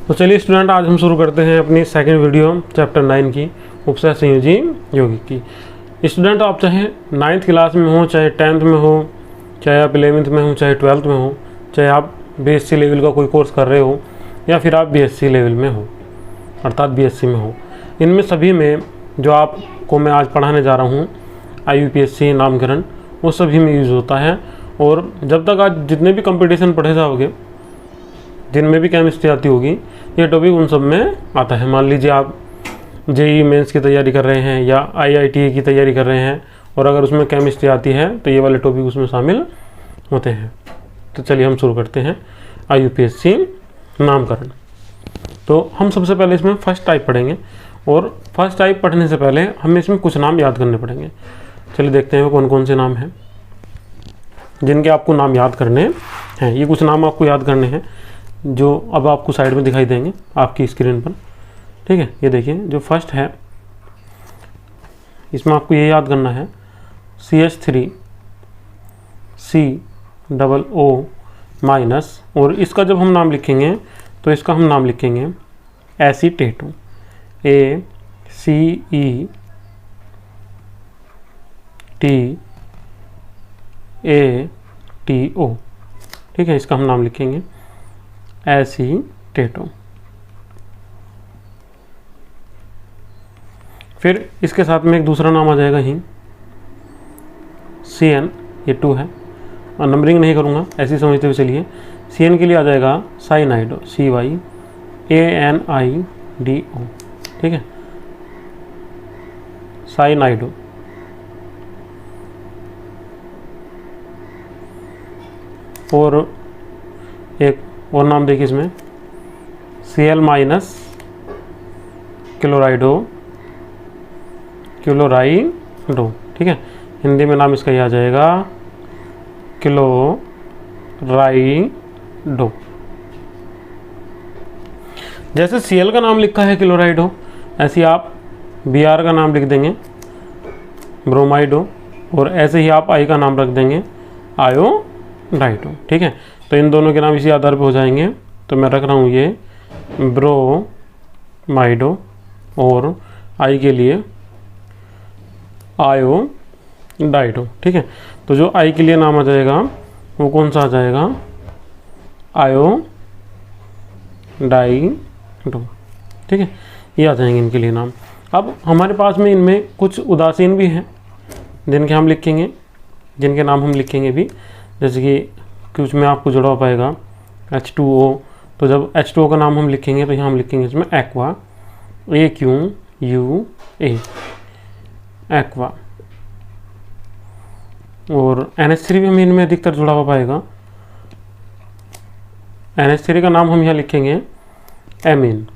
तो चलिए स्टूडेंट, आज हम शुरू करते हैं अपनी सेकंड वीडियो चैप्टर 9 की, उपसर्ग संयोजी यौगिक की। स्टूडेंट, आप चाहे 9th क्लास में हो, चाहे 10th में हो, चाहे आप 11th में हो, चाहे 12th में हो, चाहे आप BSc लेवल का कोई कोर्स कर रहे हो या फिर आप BSc लेवल में हो अर्थात BSc में हो, इनमें सभी में जो आपको मैं आज पढ़ाने जा रहा हूँ IUPAC नामकरण, वो सभी में यूज़ होता है। और जब तक आज जितने भी कंपटीशन पढ़े जाओगे, जिनमें भी केमिस्ट्री आती होगी, ये टॉपिक उन सब में आता है। मान लीजिए आप JEE मेंस की तैयारी कर रहे हैं या IITA की तैयारी कर रहे हैं और अगर उसमें केमिस्ट्री आती है तो ये वाले टॉपिक उसमें शामिल होते हैं। तो चलिए हम शुरू करते हैं IUPAC नामकरण। तो हम सबसे पहले इसमें फर्स्ट टाइप पढ़ेंगे और फर्स्ट टाइप पढ़ने से पहले हमें इसमें कुछ नाम याद करने पड़ेंगे। चलिए देखते हैं कौन कौन से नाम हैं जिनके आपको नाम याद करने हैं। ये कुछ नाम आपको याद करने हैं जो अब आपको साइड में दिखाई देंगे आपकी स्क्रीन पर। ठीक है, ये देखिए जो फर्स्ट है, इसमें आपको ये याद करना है CH3COO- और इसका जब हम नाम लिखेंगे तो इसका हम नाम लिखेंगे एसीटेटो, ACETATO। ठीक है, इसका हम नाम लिखेंगे एसीटेटो। फिर इसके साथ में एक दूसरा नाम आ जाएगा ही CN, ये 2 है और नंबरिंग नहीं करूँगा, ऐसे ही समझते हुए चलिए। CN के लिए आ जाएगा साइनाइडो, CYANIDO। ठीक है, साइनाइडो। और एक और नाम देखिए इसमें Cl- क्लोराइडो। ठीक है, हिंदी में नाम इसका ही आ जाएगा क्लोराइडो। जैसे Cl का नाम लिखा है क्लोराइडो, ऐसे आप Br का नाम लिख देंगे ब्रोमाइडो, और ऐसे ही आप I का नाम रख देंगे आयोडाइडो। ठीक है, तो इन दोनों के नाम इसी आधार पर हो जाएंगे। तो मैं रख रहा हूँ ये ब्रोमाइडो और I के लिए आयोडाइडो। ठीक है, तो जो I के लिए नाम आ जाएगा वो कौन सा आ जाएगा, आयोडाइडो। ठीक है, ये आ जाएंगे इनके लिए नाम। अब हमारे पास में इनमें कुछ उदासीन भी हैं जिनके हम लिखेंगे, जिनके नाम हम लिखेंगे भी। जैसे कि कुछ में आपको जुड़ा पाएगा H2O, तो जब H2O का नाम हम लिखेंगे तो यहाँ हम लिखेंगे इसमें एक्वा, AQUA, एक्वा। और NH3 भी हमें इनमें अधिकतर जुड़ा हुआ पाएगा। NH3 का नाम हम यहाँ लिखेंगे एमीन।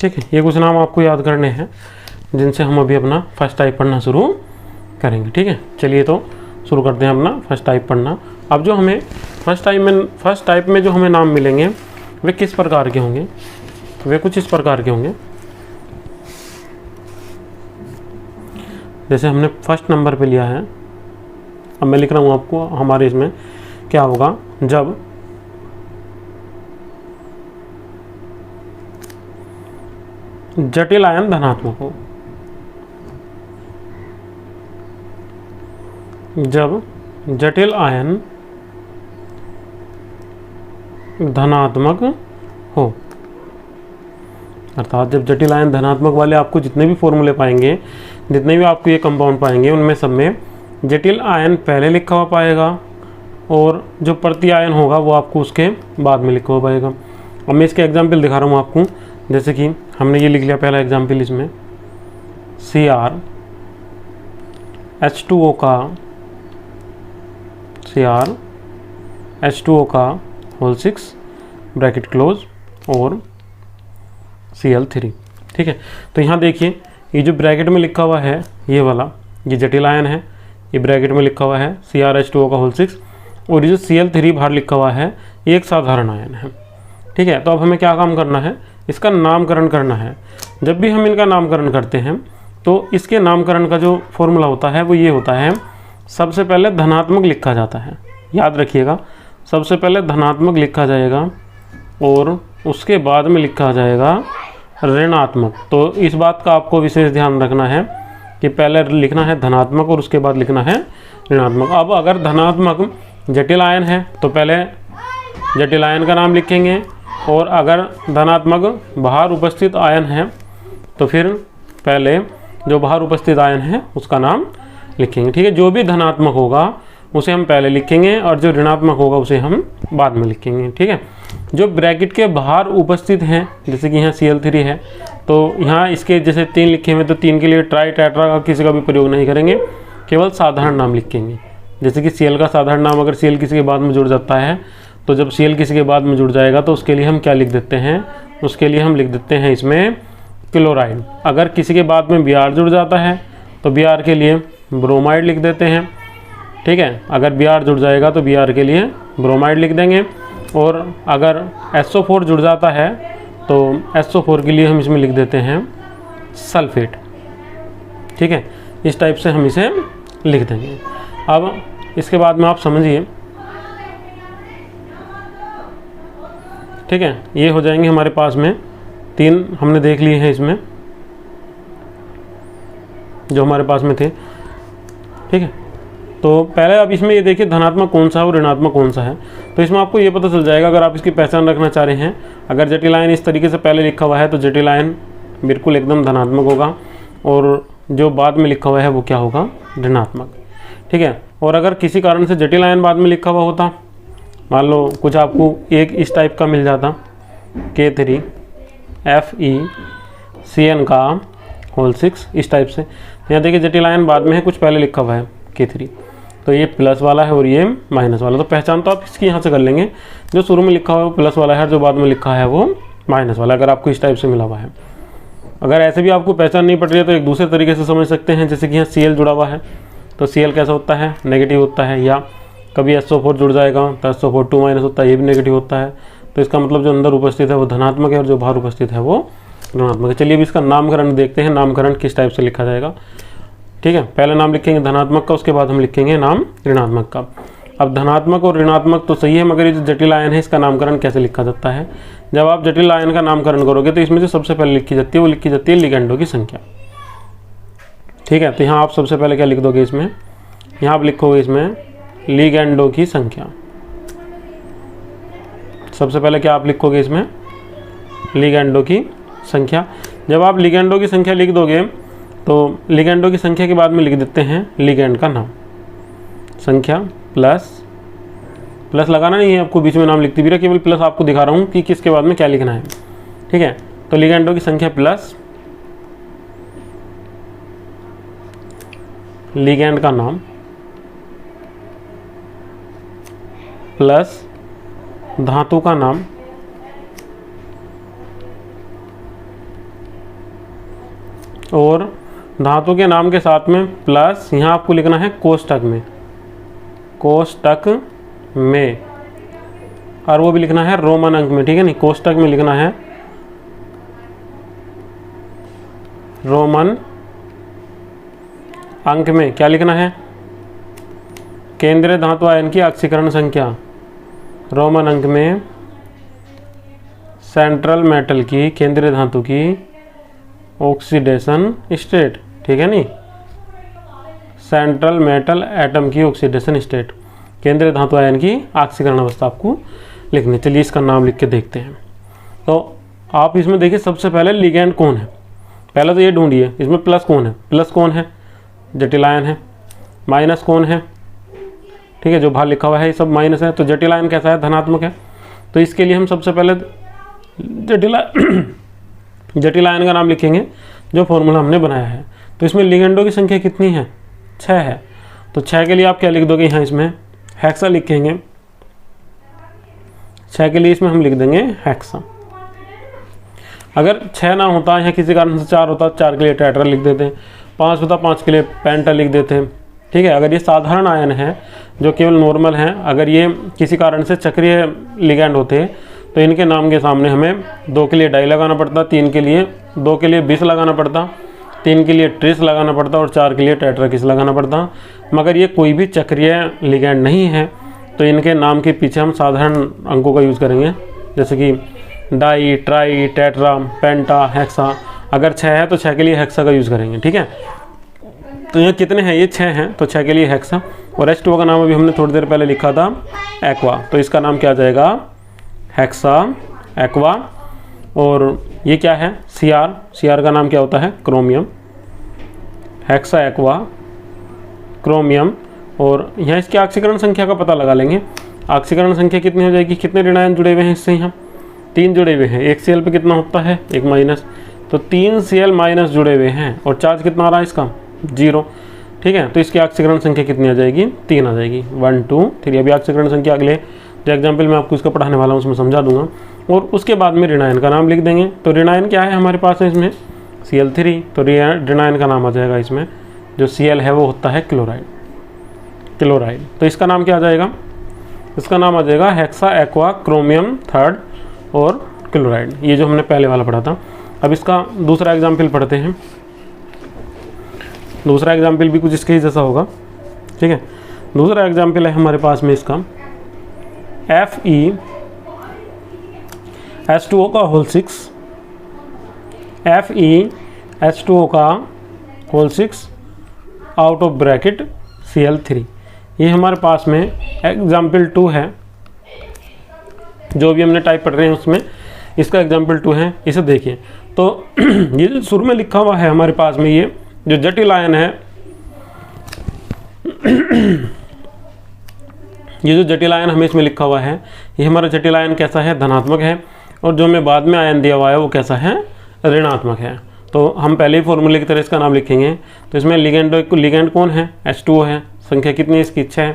ठीक है, ये कुछ नाम आपको याद करने हैं जिनसे हम अभी अपना फर्स्ट टाइप पढ़ना शुरू करेंगे। ठीक है, चलिए तो शुरू करते हैं अपना फर्स्ट टाइप पढ़ना। अब जो हमें फर्स्ट टाइप में जो हमें नाम मिलेंगे वे किस प्रकार के होंगे, वे कुछ इस प्रकार के होंगे। जैसे हमने फर्स्ट नंबर पे लिया है, अब मैं लिख रहा हूँ आपको हमारे इसमें क्या होगा, जब जटिल आयन धनात्मक हो, जब जटिल आयन धनात्मक हो, अर्थात जब जटिल आयन धनात्मक वाले आपको जितने भी फॉर्मूले पाएंगे, जितने भी आपको ये कंपाउंड पाएंगे, उनमें सब में जटिल आयन पहले लिखा हुआ पाएगा और जो प्रति आयन होगा वो आपको उसके बाद में लिखा हुआ पाएगा। अब मैं इसके एग्जाम्पल दिखा रहा हूँ आपको। जैसे कि हमने ये लिख लिया पहला एग्जाम्पल, इसमें CrH2O का होल 6 ब्रैकेट क्लोज और Cl3। ठीक है, तो यहाँ देखिए ये जो ब्रैकेट में लिखा हुआ है ये वाला, ये जटिल आयन है, ये ब्रैकेट में लिखा हुआ है CrH2O का होल 6, और ये जो Cl3 बाहर लिखा हुआ है ये एक साधारण आयन है। ठीक है, तो अब हमें क्या काम करना है, इसका नामकरण करना है। जब भी हम इनका नामकरण करते हैं तो इसके नामकरण का जो फॉर्मूला होता है वो ये होता है, सबसे पहले धनात्मक लिखा जाता है, याद रखिएगा, सबसे पहले धनात्मक लिखा जाएगा और उसके बाद में लिखा जाएगा ऋणात्मक। तो इस बात का आपको विशेष ध्यान रखना है कि पहले लिखना है धनात्मक और उसके बाद लिखना है ऋणात्मक। अब अगर धनात्मक जटिल आयन है तो पहले जटिल आयन का नाम लिखेंगे, और अगर धनात्मक बाहर उपस्थित आयन है तो फिर पहले जो बाहर उपस्थित आयन है उसका नाम लिखेंगे। ठीक है, जो भी धनात्मक होगा उसे हम पहले लिखेंगे और जो ऋणात्मक होगा उसे हम बाद में लिखेंगे। ठीक है, जो ब्रैकेट के बाहर उपस्थित हैं, जैसे कि यहाँ Cl3 है, तो यहाँ इसके जैसे 3 लिखे हुए, तो 3 के लिए ट्राई टेट्रा का किसी का भी प्रयोग नहीं करेंगे, केवल साधारण नाम लिखेंगे। जैसे कि Cl का साधारण नाम अगर Cl किसी के बाद में जुड़ जाता है, तो जब Cl किसी के बाद में जुड़ जाएगा तो उसके लिए हम क्या लिख देते हैं, उसके लिए हम लिख देते हैं इसमें क्लोराइड। अगर किसी के बाद में Br जुड़ जाता है तो Br के लिए ब्रोमाइड लिख देते हैं। ठीक है, अगर Br जुड़ जाएगा तो Br के लिए ब्रोमाइड लिख देंगे, और अगर SO4 जुड़ जाता है तो SO4 के लिए हम इसमें लिख देते हैं सल्फेट। ठीक है, इस टाइप से हम इसे लिख देंगे। अब इसके बाद में आप समझिए, ठीक है, ये हो जाएंगे हमारे पास में 3 हमने देख लिए हैं इसमें जो हमारे पास में थे। ठीक है, तो पहले आप इसमें ये देखिए धनात्मक कौन सा है और ऋणात्मक कौन सा है, तो इसमें आपको ये पता चल जाएगा। अगर आप इसकी पहचान रखना चाह रहे हैं, अगर जटिल आयन इस तरीके से पहले लिखा हुआ है तो जटिल आयन बिल्कुल एकदम धनात्मक होगा, और जो बाद में लिखा हुआ है वो क्या होगा, ऋणात्मक। ठीक है, और अगर किसी कारण से जटिल आयन बाद में लिखा हुआ होता, मान लो कुछ आपको एक इस टाइप का मिल जाता, K3FeCN का होल 6 इस टाइप से, यहाँ देखिए जटिल आयन बाद में है, कुछ पहले लिखा हुआ है K3, तो ये प्लस वाला है और ये माइनस वाला। तो पहचान तो आप इसकी यहाँ से कर लेंगे, जो शुरू में लिखा हुआ है वो प्लस वाला है, जो बाद में लिखा है वो माइनस वाला, अगर आपको इस टाइप से मिला हुआ है। अगर ऐसे भी आपको पहचान नहीं पड़ रही है तो एक दूसरे तरीके से समझ सकते हैं, जैसे कि यहाँ Cl जुड़ा हुआ है तो Cl कैसा होता है, नेगेटिव होता है, या कभी SO4 जुड़ जाएगा तो SO4 2- होता है, ये भी नेगेटिव होता है। तो इसका मतलब जो अंदर उपस्थित है वो धनात्मक है और जो बाहर उपस्थित है वो ऋणात्मक है। चलिए अब इसका नामकरण देखते हैं, नामकरण किस टाइप से लिखा जाएगा। ठीक है, पहले नाम लिखेंगे धनात्मक का, उसके बाद हम लिखेंगे नाम ऋणात्मक का। अब धनात्मक और ऋणात्मक तो सही है, मगर ये जो जटिल आयन है इसका नामकरण कैसे लिखा जाता है। जब आप जटिल आयन का नामकरण करोगे तो इसमें जो सबसे पहले लिखी जाती है वो लिखी जाती है लिगेंडों की संख्या। ठीक है, तो यहाँ आप सबसे पहले क्या लिख दोगे, इसमें यहाँ आप लिखोगे इसमें लिगेंडों की संख्या। सबसे पहले क्या आप लिखोगे इसमें, लिगेंडों की संख्या। जब आप लिगेंडों की संख्या लिख दोगे तो लिगेंडों की संख्या के बाद में लिख देते हैं लिगेंड का नाम, संख्या प्लस लगाना नहीं है आपको, बीच में नाम लिखती भी रहा, केवल प्लस आपको दिखा रहा हूँ कि किसके बाद में क्या लिखना है। ठीक है, तो लिगेंडों की संख्या प्लस लिगेंड का नाम प्लस धातु का नाम और धातु के नाम के साथ में प्लस यहाँ आपको लिखना है कोष्टक में, और वो भी लिखना है रोमन अंक में। ठीक है, नहीं कोष्टक में लिखना है रोमन अंक में। क्या लिखना है, केंद्रीय धातु आयन की ऑक्सीकरण संख्या, रोमन अंक में सेंट्रल मेटल की, केंद्रीय धातु की ऑक्सीडेशन स्टेट। ठीक है, नहीं सेंट्रल मेटल एटम की ऑक्सीडेशन स्टेट, केंद्रीय धातु आयन की ऑक्सीकरण अवस्था आपको लिखनी। चलिए इसका नाम लिख के देखते हैं। तो आप इसमें देखिए सबसे पहले लिगेंड कौन है, पहले तो ये ढूंढिए इसमें प्लस कौन है, प्लस कौन है, जटिल आयन है। माइनस कौन है, ठीक है, जो बाहर लिखा हुआ है ये सब माइनस है। तो जटिल आयन कैसा है, धनात्मक है। तो इसके लिए हम सबसे पहले जटिल आयन का नाम लिखेंगे जो फॉर्मूला हमने बनाया है। तो इसमें लिगेंडों की संख्या कितनी है, 6 है। तो 6 के लिए आप क्या लिख दोगे, यहाँ इसमें हेक्सा लिखेंगे। 6 के लिए इसमें हम लिख देंगे हेक्सा। अगर 6 ना होता या किसी कारण से 4 होता, 4 के लिए टेट्रा लिख देते हैं। 5 होता, 5 के लिए पेंटा लिख देते हैं। ठीक है, अगर ये साधारण आयन है जो केवल नॉर्मल है, अगर ये किसी कारण से चक्रीय लिगेंड होते तो इनके नाम के सामने हमें 2 के लिए डाई लगाना पड़ता, 3 के लिए 2 के लिए 20 लगाना पड़ता, 3 के लिए ट्रेस लगाना पड़ता और 4 के लिए टेट्राकिस लगाना पड़ता। मगर ये कोई भी चक्रीय लिगैंड नहीं है, तो इनके नाम के पीछे हम साधारण अंकों का यूज़ करेंगे, जैसे कि डाई, ट्राई, टेट्रा, पेंटा, हेक्सा। अगर 6 है तो 6 के लिए हेक्सा का यूज़ करेंगे, ठीक है। तो ये कितने हैं, ये 6 हैं, तो 6 के लिए हेक्सा। और H2O का नाम अभी हमने थोड़ी देर पहले लिखा था एक्वा, तो इसका नाम क्या आ जाएगा, हेक्सा एक्वा। और ये क्या है, Cr का नाम क्या होता है, क्रोमियम, हेक्सा एक्वा क्रोमियम। और यहाँ इसकी ऑक्सीकरण संख्या का पता लगा लेंगे। ऑक्सीकरण संख्या कितनी हो जाएगी, कितने ऋणायन जुड़े हुए हैं इससे, यहाँ 3 जुड़े हुए हैं। एक Cl पे कितना होता है, एक माइनस, तो 3 Cl माइनस जुड़े हुए हैं। और चार्ज कितना आ रहा है इसका, 0, ठीक है। तो इसकी ऑक्सीकरण संख्या कितनी आ जाएगी, 3 आ जाएगी, 1 2 3। अभी ऑक्सीकरण संख्या अगले जो एग्जाम्पल मैं आपको इसका पढ़ाने वाला हूँ उसमें समझा दूंगा। और उसके बाद में ऋणायन का नाम लिख देंगे। तो ऋणायन क्या है हमारे पास है इसमें, Cl3, तो ऋणायन का नाम आ जाएगा इसमें, जो Cl है वो होता है क्लोराइड। तो इसका नाम क्या आ जाएगा, इसका नाम आ जाएगा हेक्सा एक्वा क्रोमियम 3 और क्लोराइड, ये जो हमने पहले वाला पढ़ा था। अब इसका दूसरा एग्जाम्पल पढ़ते हैं। दूसरा एग्जाम्पल भी कुछ इसके ही जैसा होगा, ठीक है। दूसरा एग्जाम्पल है हमारे पास में इसका FeH2O का होल 6, FeH2O का whole 6 out of bracket Cl3। ये हमारे पास में एग्जाम्पल 2 है, जो भी हमने टाइप पढ़ रहे हैं उसमें इसका एग्जाम्पल 2 है। इसे देखिए, तो ये जो शुरू में लिखा हुआ है हमारे पास में, ये जो जटिल आयन है ये जो जटिल आयन हमें इसमें लिखा हुआ है, ये हमारा जटिल आयन कैसा है, धनात्मक है। और जो हमें बाद में आयन दिया हुआ है वो कैसा है, ऋणात्मक है। तो हम पहले ही फॉर्मूले की तरह इसका नाम लिखेंगे। तो इसमें लिगेंड कौन है, H2O है। संख्या कितनी है इसकी, 6।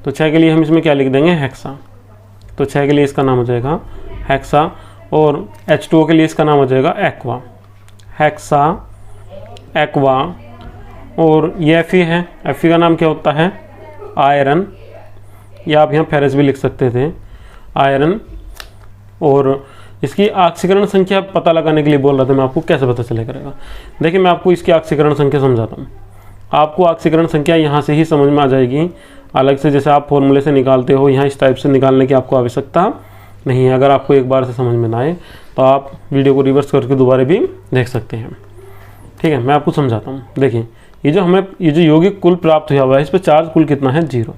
तो 6 के लिए हम इसमें क्या लिख देंगे, हेक्सा। तो 6 के लिए इसका नाम हो जाएगा हेक्सा। और H2O के लिए इसका नाम हो जाएगा एक्वा, हेक्सा एक्वा। और ये Fe है, Fe का नाम क्या होता है, आयरन, या आप यहाँ फेरस भी लिख सकते थे, आयरन। और इसकी ऑक्सीकरण संख्या पता लगाने के लिए बोल रहा था मैं आपको, कैसे पता चले करेगा। देखिए मैं आपको इसकी ऑक्सीकरण संख्या समझाता हूँ। आपको ऑक्सीकरण संख्या यहाँ से ही समझ में आ जाएगी, अलग से जैसे आप फॉर्मूले से निकालते हो, यहाँ इस टाइप से निकालने की आपको आवश्यकता नहीं है। अगर आपको एक बार से समझ में ना आए तो आप वीडियो को रिवर्स करके दोबारा भी देख सकते हैं, ठीक है। मैं आपको समझाता हूँ। देखिए ये जो यौगिक कुल प्राप्त हुआ है, इस पर चार्ज कुल कितना है, 0।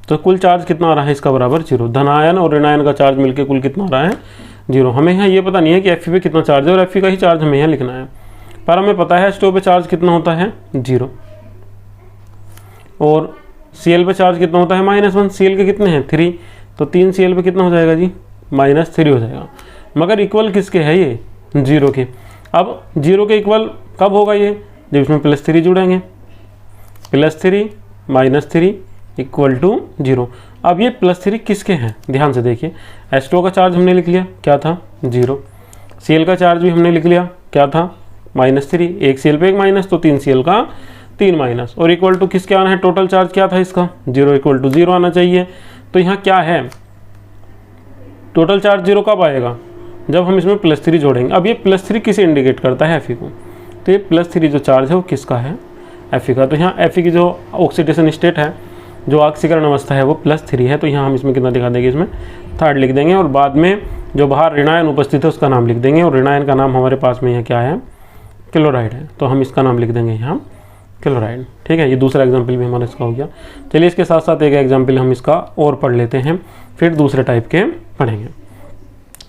तो कुल चार्ज कितना आ रहा है इसका, बराबर 0। धनायन और ऋणायन का चार्ज मिलकर कुल कितना आ रहा है, 0। हमें यहाँ ये पता नहीं है कि Fe पे कितना चार्ज है, और Fe का ही चार्ज हमें यहाँ लिखना है। पर हमें पता है H2O पे चार्ज कितना होता है, 0। और Cl पे चार्ज कितना होता है, -1। Cl के कितने हैं, 3। तो 3 Cl पे कितना हो जाएगा जी, -3 हो जाएगा। मगर इक्वल किसके है ये, 0 के। अब 0 के इक्वल कब होगा ये, जब इसमें +3 जुड़ेंगे, +3 -3 इक्वल टू 0। अब ये +3 किसके हैं, ध्यान से देखिए। H2O का चार्ज हमने लिख लिया, क्या था, 0। Cl का चार्ज भी हमने लिख लिया, क्या था, -3। एक Cl पे एक माइनस, तो 3 Cl का 3 माइनस। और इक्वल टू किसके आना है, टोटल चार्ज क्या था इसका, 0 इक्वल टू 0 आना चाहिए। तो यहाँ क्या है, टोटल चार्ज 0 कब आएगा, जब हम इसमें +3 जोड़ेंगे। अब ये +3 किसे इंडिकेट करता है, Fe को। तो ये +3 जो चार्ज है वो किसका है, Fe का। तो यहाँ Fe की जो ऑक्सीडेशन स्टेट है, जो ऑक्सीकरण अवस्था है, वो +3 है। तो यहाँ हम इसमें कितना दिखा देंगे, इसमें 3 लिख देंगे। और बाद में जो बाहर ऋणायन उपस्थित है उसका नाम लिख देंगे। और ऋणायन का नाम हमारे पास में यहाँ क्या है, क्लोराइड है। तो हम इसका नाम लिख देंगे यहाँ क्लोराइड, ठीक है। ये दूसरा एग्जाम्पल भी हमारा इसका हो गया। चलिए इसके साथ साथ एक एग्जाम्पल हम इसका और पढ़ लेते हैं, फिर दूसरे टाइप के पढ़ेंगे।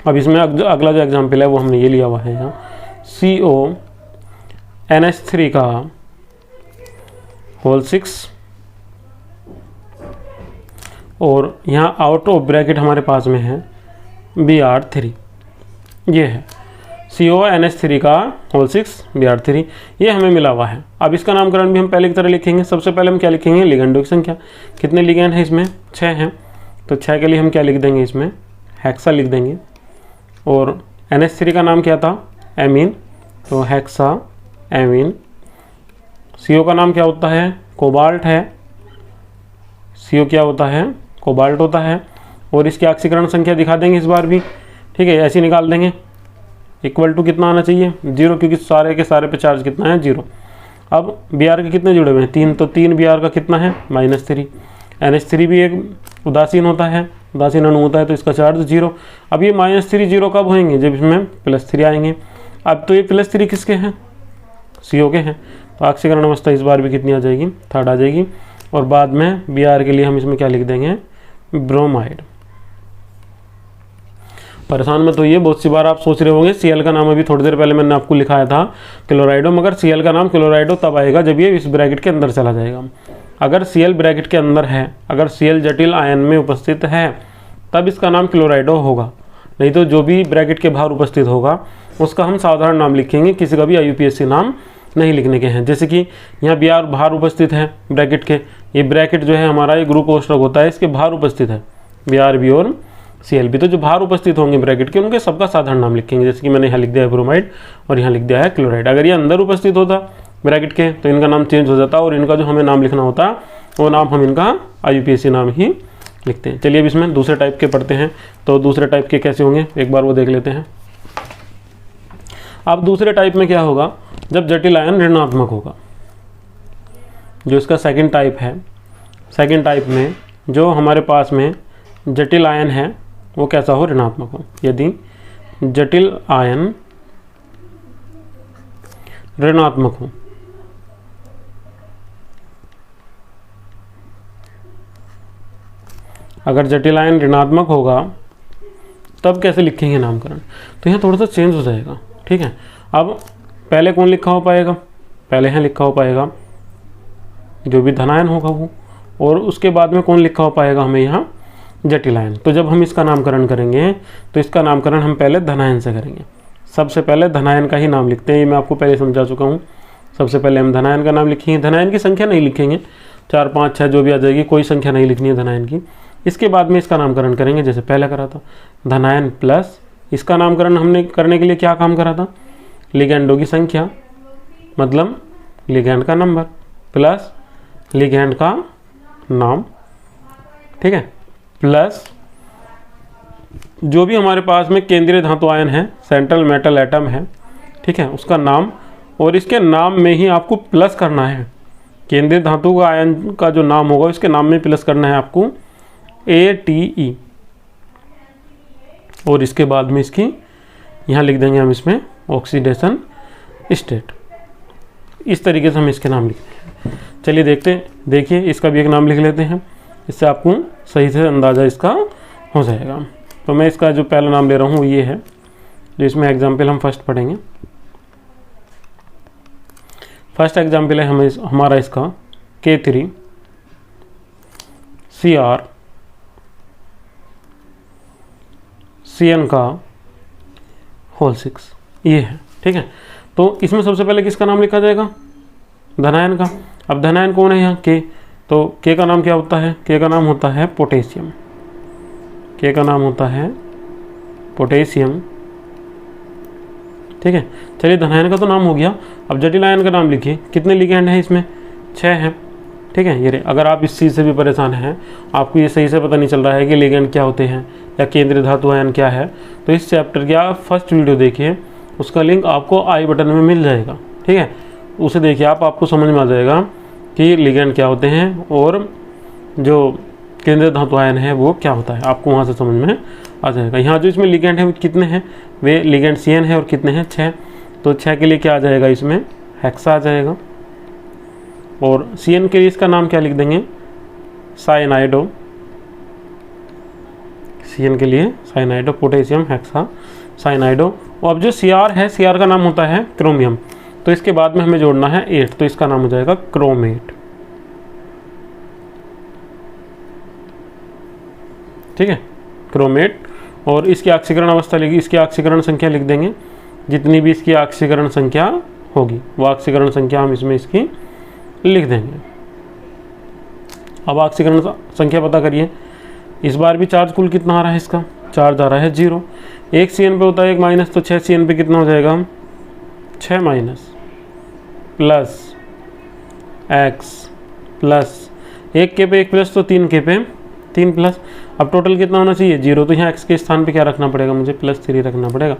अब इसमें अगला जो एग्जाम्पल है वो हमने ये लिया हुआ है यहाँ, CONH3 का होल 6। और यहाँ आउट ऑफ ब्रैकेट हमारे पास में है Br3, ये है CONH3 का होल 6 Br3, ये हमें मिला हुआ है। अब इसका नामकरण भी हम पहले की तरह लिखेंगे। सबसे पहले हम क्या लिखेंगे, लिगेंडों की संख्या। कितने लिगेंड है इसमें, 6 हैं। तो 6 के लिए हम क्या लिख देंगे, इसमें हेक्सा लिख देंगे। और NH3 का नाम क्या था, एमीन, तो हेक्सा एमीन। CO का नाम क्या होता है, कोबाल्ट है। CO क्या होता है, कोबाल्ट होता है। और इसकी ऑक्सीकरण संख्या दिखा देंगे इस बार भी, ठीक है, ऐसे निकाल देंगे। इक्वल टू कितना आना चाहिए 0, क्योंकि सारे के सारे पे चार्ज कितना है 0। अब Br के कितने जुड़े हुए हैं 3, तो 3 Br का कितना है -3। NH3 भी एक उदासीन होता है, उदासीन अणु होता है, तो इसका चार्ज 0। अब ये -3 0 कब होंगे, जब इसमें +3 आएंगे। अब तो ये +3 किसके हैं, CO के हैं, तो ऑक्सीकरण अवस्था इस बार भी कितनी आ जाएगी, थर्ड आ जाएगी। और बाद में Br के लिए हम इसमें क्या लिख देंगे, ब्रोमाइड। परेशान मत होइए, बहुत सी बार आप सोच रहे होंगे Cl का नाम अभी थोड़ी देर पहले मैंने आपको लिखाया था क्लोराइडो, मगर Cl का नाम क्लोराइडो तब आएगा जब ये इस ब्रैकेट के अंदर चला जाएगा। अगर Cl ब्रैकेट के अंदर है, अगर Cl जटिल आयन में उपस्थित है, तब इसका नाम क्लोराइडो होगा। नहीं तो जो भी ब्रैकेट के बाहर उपस्थित होगा उसका हम साधारण नाम लिखेंगे, किसी का भी IUPAC नाम नहीं लिखने के हैं। जैसे कि यहाँ Br बाहर उपस्थित है ब्रैकेट के, ये ब्रैकेट जो है हमारा ये ग्रुप कोष्ठक होता है, इसके बाहर उपस्थित है Br और Cl भी, तो जो बाहर उपस्थित होंगे ब्रैकेट के उनके सबका साधारण नाम लिखेंगे। जैसे कि मैंने यहाँ लिख दिया है ब्रोमाइड और यहाँ लिख दिया है क्लोराइड। अगर ये अंदर उपस्थित होता ब्रैकेट के तो इनका नाम चेंज हो जाता, और इनका जो हमें नाम लिखना होता वो नाम हम इनका IUPAC नाम ही लिखते हैं। चलिए अब इसमें दूसरे टाइप के पढ़ते हैं, तो दूसरे टाइप के कैसे होंगे एक बार वो देख लेते हैं। अब दूसरे टाइप में क्या होगा, जब जटिल आयन ऋणात्मक होगा। जो इसका सेकंड टाइप है, सेकंड टाइप में जो हमारे पास में जटिल आयन है वो कैसा हो, ऋणात्मक हो। यदि जटिल आयन ऋणात्मक हो, अगर जटिल आयन ऋणात्मक होगा तब कैसे लिखेंगे नामकरण, तो यहाँ थोड़ा सा चेंज हो जाएगा। ठीक है, अब पहले कौन लिखा हो पाएगा, पहले यहाँ लिखा हो पाएगा जो भी धनायन होगा वो, और उसके बाद में कौन लिखा हो पाएगा हमें यहाँ जटिल आयन। तो जब हम इसका नामकरण करेंगे तो इसका नामकरण हम पहले धनायन से करेंगे। सबसे पहले धनायन का ही नाम लिखते हैं, ये मैं आपको पहले समझा चुका हूँ। सबसे पहले हम धनायन का नाम लिखेंगे, धनायन की संख्या नहीं लिखेंगे, 4 5 6 जो भी आ जाएगी, कोई संख्या नहीं लिखनी है धनायन की। इसके बाद में इसका नामकरण करेंगे, जैसे पहले करा था धनायन प्लस, इसका नामकरण हमने करने के लिए क्या काम करा था, लिगैंडों की संख्या मतलब लिगैंड का नंबर प्लस लिगैंड का नाम, ठीक है, प्लस जो भी हमारे पास में केंद्रीय धातु आयन है, सेंट्रल मेटल एटम है, ठीक है, उसका नाम, और इसके नाम में ही आपको प्लस करना है। केंद्रीय धातु का आयन का जो नाम होगा इसके नाम में प्लस करना है आपको ATE, और इसके बाद में इसकी यहाँ लिख देंगे हम इसमें ऑक्सीडेशन स्टेट। इस तरीके से हम इसके नाम लिखते हैं। चलिए देखिए इसका भी एक नाम लिख लेते हैं, इससे आपको सही से अंदाज़ा इसका हो जाएगा। तो मैं इसका जो पहला नाम ले रहा हूँ वो ये है, जो इसमें एग्जाम्पल हम फर्स्ट पढ़ेंगे। फर्स्ट एग्जाम्पल है हमारा इसका K3 Cr Cn का होल 6, ये है। ठीक है, तो इसमें सबसे पहले किसका नाम लिखा जाएगा, धनायन का। अब धनायन कौन है यहाँ K, तो K का नाम क्या होता है, K का नाम होता है पोटेशियम, K का नाम होता है पोटेशियम। ठीक है, चलिए धनायन का तो नाम हो गया। अब जटिल आयन का नाम लिखिए, कितने लिगैंड हैं इसमें, 6 हैं। ठीक है, ये अगर आप इस चीज़ से भी परेशान हैं, आपको ये सही से पता नहीं चल रहा है कि लिगैंड क्या होते हैं या केंद्रीय धातु आयन क्या है, तो इस चैप्टर की आप फर्स्ट वीडियो देखिए, उसका लिंक आपको आई बटन में मिल जाएगा। ठीक है, उसे देखिए आपको समझ में आ जाएगा कि लिगैंड क्या होते हैं और जो केंद्रीय धातु आयन है वो क्या होता है, आपको वहाँ से समझ में आ जाएगा। यहाँ जो इसमें लिगैंड है कितने हैं, वे लिगैंड Cn है और कितने हैं 6, तो 6 के लिए क्या आ जाएगा इसमें हेक्सा आ जाएगा, और Cn के लिए इसका नाम क्या लिख देंगे, साइनाइडो। Cn के लिए साइनाइडो, पोटेशियम हेक्सा साइनाइडो। और अब जो Cr है, Cr का नाम होता है क्रोमियम, तो इसके बाद में हमें जोड़ना है 8, तो इसका नाम हो जाएगा क्रोमेट। ठीक है, क्रोमेट। और इसकी ऑक्सीकरण अवस्था लिखी, इसकी ऑक्सीकरण संख्या लिख देंगे, जितनी भी इसकी ऑक्सीकरण संख्या होगी वो ऑक्सीकरण संख्या हम इसमें इसकी लिख देंगे। अब ऑक्सीकरण संख्या पता करिए, इस बार भी चार्ज कुल कितना आ रहा है, इसका चार्ज आ रहा है 0, 1 Cn पे होता है 1 माइनस, तो 6 Cn पे कितना हो जाएगा 6 माइनस प्लस x प्लस 1 के पे 1 प्लस, तो 3 के पे 3 प्लस। अब टोटल कितना होना चाहिए 0, तो यहाँ x के स्थान पे क्या रखना पड़ेगा मुझे, +3 रखना पड़ेगा,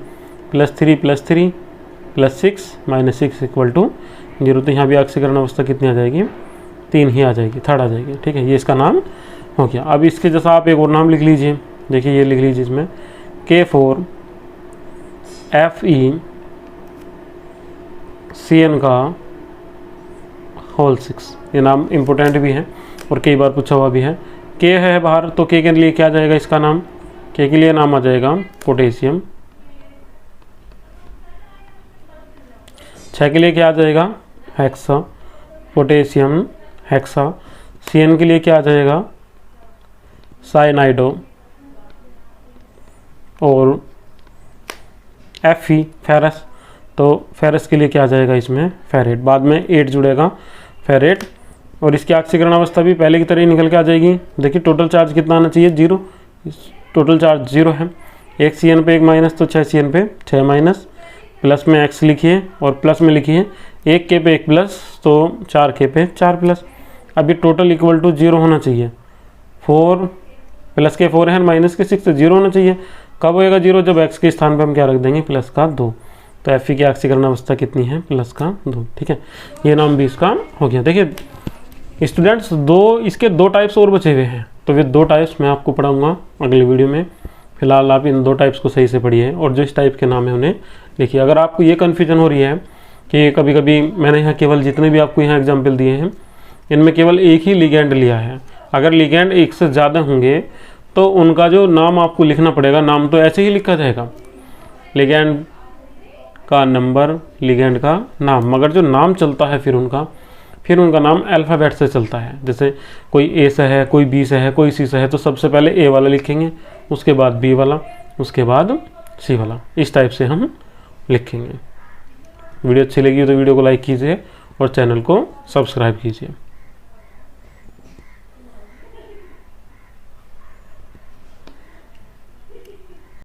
+3 +3 +6 -6 इक्वल टू 0। तो यहाँ भी ऑक्सीकरण अवस्था कितनी आ जाएगी, 3 ही आ जाएगी, थर्ड आ जाएगी। ठीक है, ये इसका नाम हो गया। अब इसके जैसा आप एक और नाम लिख लीजिए, देखिए ये लिख लीजिए इसमें K4FeCN का होल 6। ये नाम इम्पोर्टेंट भी है और कई बार पूछा हुआ भी है। K है बाहर, तो K के लिए क्या जाएगा इसका नाम, K के लिए नाम आ जाएगा पोटेशियम। 6 के लिए क्या आ जाएगा, हेक्सा, पोटेशियम हेक्सा। CN के लिए क्या आ जाएगा, साइनाइडो। और Fe फेरस, तो फेरस के लिए क्या आ जाएगा इसमें, फेरेट। बाद में 8 जुड़ेगा, फेरेट। और इसकी ऑक्सीकरण अवस्था भी पहले की तरह ही निकल के आ जाएगी। देखिए टोटल चार्ज कितना आना चाहिए, 0। टोटल चार्ज 0 है। एक CN पे 1 माइनस, तो 6 CN पे 6 माइनस। प्लस में X लिखिए और प्लस में लिखिए 1 K पे 1 प्लस, तो 4 K पे 4 प्लस। अभी टोटल इक्वल टू 0 होना चाहिए। 4 प्लस के 4 है, माइनस के 6, 0 होना चाहिए। कब होएगा 0, जब X के स्थान पे हम क्या रख देंगे, प्लस का 2। तो Fe की ऑक्सीकरण अवस्था कितनी है, प्लस का 2। ठीक है, ये नाम भी इसका हो गया। देखिए स्टूडेंट्स, इसके 2 टाइप्स और बचे हुए हैं, तो वे 2 टाइप्स मैं आपको पढ़ाऊंगा अगले वीडियो में। फिलहाल आप इन 2 टाइप्स को सही से पढ़िए और जो इस टाइप के नाम है उन्हें लिखिए। अगर आपको ये कन्फ्यूजन हो रही है कि कभी कभी मैंने यहाँ केवल जितने भी आपको यहाँ एग्जाम्पल दिए हैं, इनमें केवल एक ही लिगेंड लिया है। अगर लिगेंड एक से ज़्यादा होंगे तो उनका जो नाम आपको लिखना पड़ेगा, नाम तो ऐसे ही लिखा जाएगा, लिगेंड का नंबर, लिगेंड का नाम, मगर जो नाम चलता है फिर उनका नाम अल्फ़ाबेट से चलता है। जैसे कोई A से है, कोई B से है, कोई C से है, तो सबसे पहले A वाला लिखेंगे, उसके बाद B वाला, उसके बाद C वाला। इस टाइप से हम लिखेंगे। वीडियो अच्छी लगी तो वीडियो को लाइक कीजिए और चैनल को सब्सक्राइब कीजिए।